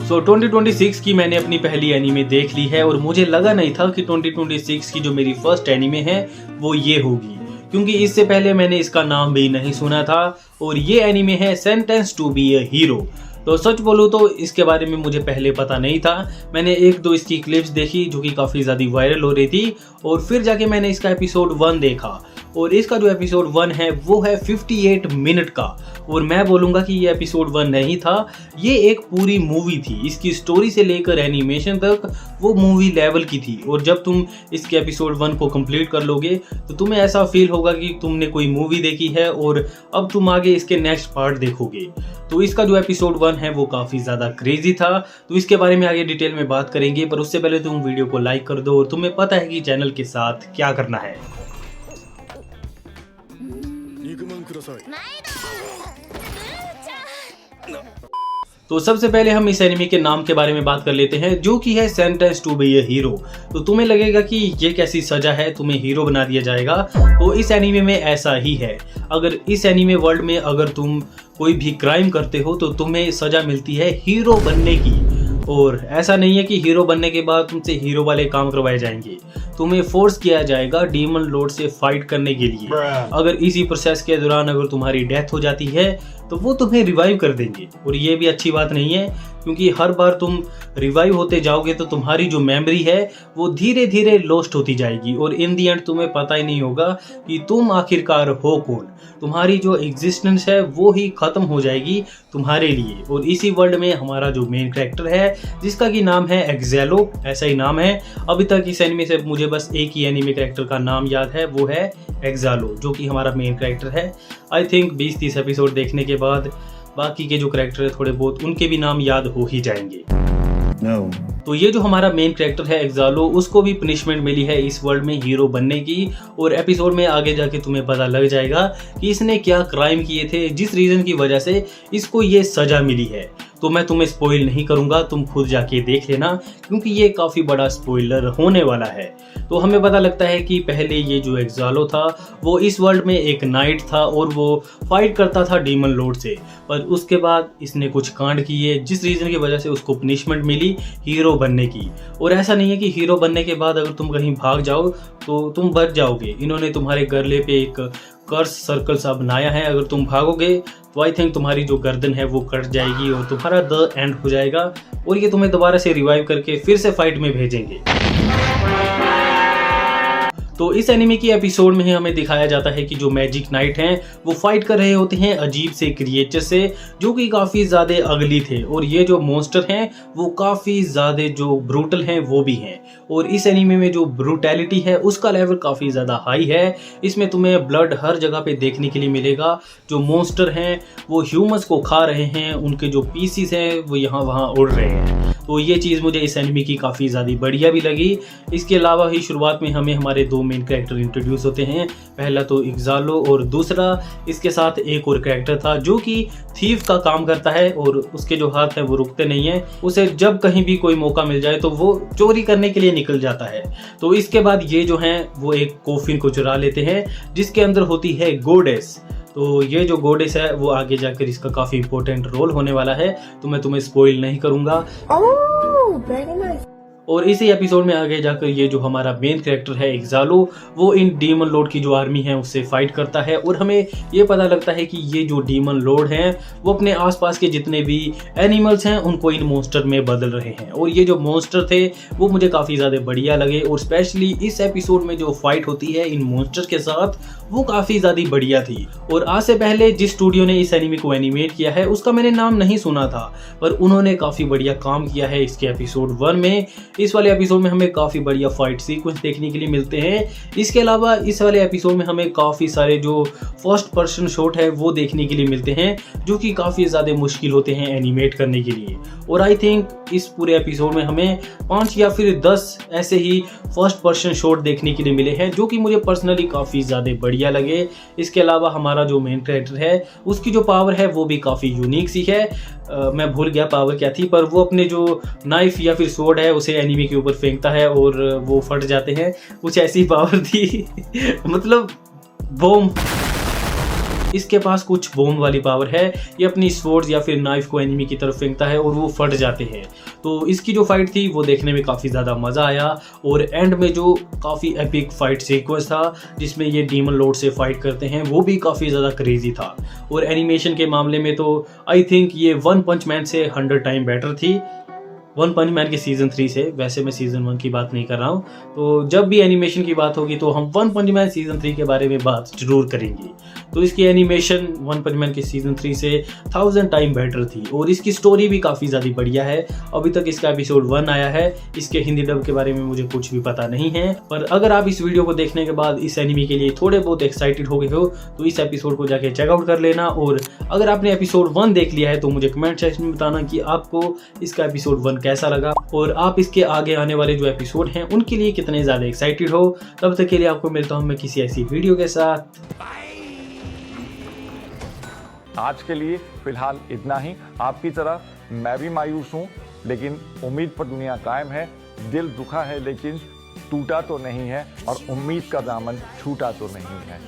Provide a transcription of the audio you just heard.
2026 की मैंने अपनी पहली एनीमे देख ली है और मुझे लगा नहीं था कि 2026 की जो मेरी फर्स्ट एनीमे है वो ये होगी, क्योंकि इससे पहले मैंने इसका नाम भी नहीं सुना था और ये एनीमे है sentence to be a hero. तो सच बोलूँ तो इसके बारे में मुझे पहले पता नहीं था। मैंने एक दो इसकी क्लिप्स देखी जो कि काफ़ी ज़्यादा वायरल हो रही थी और फिर जाके मैंने इसका एपिसोड 1 देखा और इसका जो एपिसोड 1 है वो है 58 मिनट का। और मैं बोलूँगा कि ये एपिसोड 1 नहीं था, ये एक पूरी मूवी थी। इसकी स्टोरी से लेकर एनिमेशन तक वो मूवी लेवल की थी। और जब तुम इसके एपिसोड 1 को कंप्लीट कर लोगे तो तुम्हें ऐसा फील होगा कि तुमने कोई मूवी देखी है और अब तुम आगे इसके नेक्स्ट पार्ट देखोगे। तो इसका जो एपिसोड 1 है वो काफ़ी ज़्यादा क्रेजी था, तो इसके बारे में आगे डिटेल में बात करेंगे। पर उससे पहले तुम वीडियो को लाइक कर दो और तुम्हें पता है कि चैनल के साथ क्या करना है। तो सबसे पहले हम इस एनिमे के नाम के बारे में बात कर लेते हैं, जो कि है sentence to be a hero. तो तुम्हें लगेगा कि ये कैसी सजा है, तुम्हें हीरो बना दिया जाएगा। तो इस एनिमे में ऐसा ही है। अगर इस एनिमे वर्ल्ड में अगर तुम कोई भी क्राइम करते हो तो तुम्हें सजा मिलती है हीरो बनने की। और ऐसा नहीं है कि हीरो बनने के बाद तुमसे हीरो वाले काम करवाए जाएंगे, तुम्हें फोर्स किया जाएगा डीमन लॉर्ड से फाइट करने के लिए। अगर इसी प्रोसेस के दौरान अगर तुम्हारी डेथ हो जाती है तो वो तुम्हें रिवाइव कर देंगे। और ये भी अच्छी बात नहीं है, क्योंकि हर बार तुम रिवाइव होते जाओगे तो तुम्हारी जो मेमोरी है वो धीरे धीरे लॉस्ट होती जाएगी और इन दी एंड तुम्हें पता ही नहीं होगा कि तुम आखिरकार हो कौन। तुम्हारी जो एग्जिस्टेंस है वो ही खत्म हो जाएगी तुम्हारे लिए। और इसी वर्ल्ड में हमारा जो मेन कैरेक्टर है जिसका कि नाम है एक्जेलो, ऐसा ही नाम है। अभी तक इस एनिमे से मुझे बस एक ही एनिमे कैरेक्टर का नाम याद है, वो है एक्जेलो, जो कि हमारा मेन कैरेक्टर है। आई थिंक 20-30 एपिसोड देखने के बाद बाकी के जो कैरेक्टर है थोड़े बहुत उनके भी नाम याद हो ही जाएंगे। तो ये जो हमारा मेन कैरेक्टर है एक्जेलो, उसको भी पनिशमेंट मिली है इस वर्ल्ड में हीरो बनने की। और एपिसोड में आगे जाके तुम्हें पता लग जाएगा कि इसने क्या क्राइम किए थे जिस रीजन की वजह से इसको ये सजा मिली है। तो मैं तुम्हें स्पॉइल नहीं करूंगा, तुम खुद जाके देख लेना, क्योंकि ये काफ़ी बड़ा स्पॉइलर होने वाला है। तो हमें पता लगता है कि पहले ये जो एक्जेलो था वो इस वर्ल्ड में एक नाइट था और वो फाइट करता था डीमन लॉर्ड से। पर उसके बाद इसने कुछ कांड किए जिस रीज़न की वजह से उसको पनिशमेंट मिली हीरो बनने की। और ऐसा नहीं है कि हीरो बनने के बाद अगर तुम कहीं भाग जाओ तो तुम बच जाओगे। इन्होंने तुम्हारे गले पे एक कर्स सर्कल सा बनाया है, अगर तुम भागोगे तो आई थिंक तुम्हारी जो गर्दन है वो कट जाएगी और तुम्हारा द एंड हो जाएगा और ये तुम्हें दोबारा से रिवाइव करके फिर से फाइट में भेजेंगे। तो इस एनिमे की एपिसोड में ही हमें दिखाया जाता है कि जो मैजिक नाइट हैं वो फाइट कर रहे होते हैं अजीब से क्रिएचर से, जो कि काफ़ी ज़्यादा अगली थे। और ये जो मॉन्स्टर हैं वो काफ़ी ज़्यादा जो ब्रूटल हैं वो भी हैं। और इस एनिमे में जो ब्रूटैलिटी है उसका लेवल काफ़ी ज़्यादा हाई है। इसमें तुम्हें ब्लड हर जगह पे देखने के लिए मिलेगा। जो मॉन्स्टर हैं वो ह्यूमंस को खा रहे हैं, उनके जो पीसीस हैं वो यहाँ वहाँ उड़ रहे हैं। तो ये चीज़ मुझे इस एनिमे की काफ़ी ज़्यादा बढ़िया भी लगी। इसके अलावा ही शुरुआत में हमें हमारे दो मेन कैरेक्टर इंट्रोड्यूस होते हैं। पहला तो एक्जेलो और दूसरा इसके साथ एक और कैरेक्टर था जो कि थीफ का काम करता है और उसके जो हाथ हैं वो रुकते नहीं हैं। उसे जब कहीं भी कोई मौका मिल जाए तो वो चोरी करने के लिए निकल जाता है। तो इसके बाद ये जो हैं वो एक कॉफिन को चुरा लेते हैं जिसके अंदर होती है गोडेस। तो ये जो गोडेस है वो आगे जाकर इसका काफ़ी इंपॉर्टेंट रोल होने वाला है, तो मैं तुम्हें स्पॉइल नहीं करूँगा। और इसी एपिसोड में आगे जाकर ये जो हमारा मेन कैरेक्टर है एक्जेलो वो इन डीमन लॉर्ड की जो आर्मी है उससे फाइट करता है। और हमें ये पता लगता है कि ये जो डीमन लॉर्ड हैं वो अपने आसपास के जितने भी एनिमल्स हैं उनको इन मॉन्स्टर में बदल रहे हैं। और ये जो मॉन्स्टर थे वो मुझे काफ़ी ज़्यादा बढ़िया लगे और स्पेशली इस एपिसोड में जो फाइट होती है इन मॉन्स्टर के साथ वो काफ़ी ज़्यादा बढ़िया थी। और आज से पहले जिस स्टूडियो ने इस एनिमे को एनिमेट किया है उसका मैंने नाम नहीं सुना था, पर उन्होंने काफ़ी बढ़िया काम किया है इसके एपिसोड 1 में। इस वाले एपिसोड में हमें काफ़ी बढ़िया फाइट सीक्वेंस देखने के लिए मिलते हैं। इसके अलावा इस वाले एपिसोड में हमें काफ़ी सारे जो फर्स्ट पर्सन शॉट है वो देखने के लिए मिलते हैं, जो कि काफ़ी ज़्यादा मुश्किल होते हैं एनिमेट करने के लिए। और आई थिंक इस पूरे एपिसोड में हमें 5 या फिर 10 ऐसे ही फर्स्ट पर्सन शॉट देखने के लिए मिले हैं, जो कि मुझे पर्सनली काफ़ी ज़्यादा बढ़िया लगे। इसके अलावा हमारा जो मेन कैरेक्टर है उसकी जो पावर है वो भी काफ़ी यूनिक सी है। मैं भूल गया पावर क्या थी, पर वो अपने जो नाइफ या फिर स्वॉर्ड है उसे एनिमी के ऊपर फेंकता है और वो फट जाते हैं, कुछ ऐसी पावर थी मतलब बॉम्ब। इसके पास कुछ बॉम्ब वाली पावर है। ये अपनी स्वॉर्ड्स या फिर नाइफ को एनिमी की तरफ फेंकता है और वो फट जाते हैं। तो इसकी जो फाइट थी वो देखने में काफ़ी ज़्यादा मज़ा आया और एंड में जो काफ़ी एपिक फाइट सीक्वेंस था जिसमें ये डीमन लॉर्ड से फाइट करते हैं वो भी काफ़ी ज़्यादा क्रेजी था। और एनिमेशन के मामले में तो आई थिंक ये वन पंच मैन से 100 टाइम बेटर थी, वन पंच मैन के सीजन 3 से। वैसे मैं सीजन 1 की बात नहीं कर रहा हूँ। तो जब भी एनिमेशन की बात होगी तो हम वन पंच मैन सीजन 3 के बारे में बात जरूर करेंगे। तो इसकी एनिमेशन वन पंच मैन के सीजन 3 से 1000 टाइम बेटर थी और इसकी स्टोरी भी काफ़ी ज़्यादा बढ़िया है। अभी तक इसका एपिसोड 1 आया है। इसके हिंदी डब के बारे में मुझे कुछ भी पता नहीं है, पर अगर आप इस वीडियो को देखने के बाद इस एनिमी के लिए थोड़े बहुत एक्साइटेड हो गए हो तो इस एपिसोड को जाके चेकआउट कर लेना। और अगर आपने एपिसोड 1 देख लिया है तो मुझे कमेंट सेक्शन में बताना कि आपको इसका एपिसोड 1 कैसा लगा और आप इसके आगे आने वाले जो एपिसोड हैं उनके लिए कितने ज़्यादा एक्साइटेड हो। तब तक के लिए आपको मिलता हूँ मैं किसी ऐसी वीडियो के साथ। आज के लिए फिलहाल इतना ही। आपकी तरह मैं भी मायूस हूँ, लेकिन उम्मीद पर दुनिया कायम है। दिल दुखा है लेकिन टूटा तो नहीं है और उम्मीद का दामन छूटा तो नहीं है।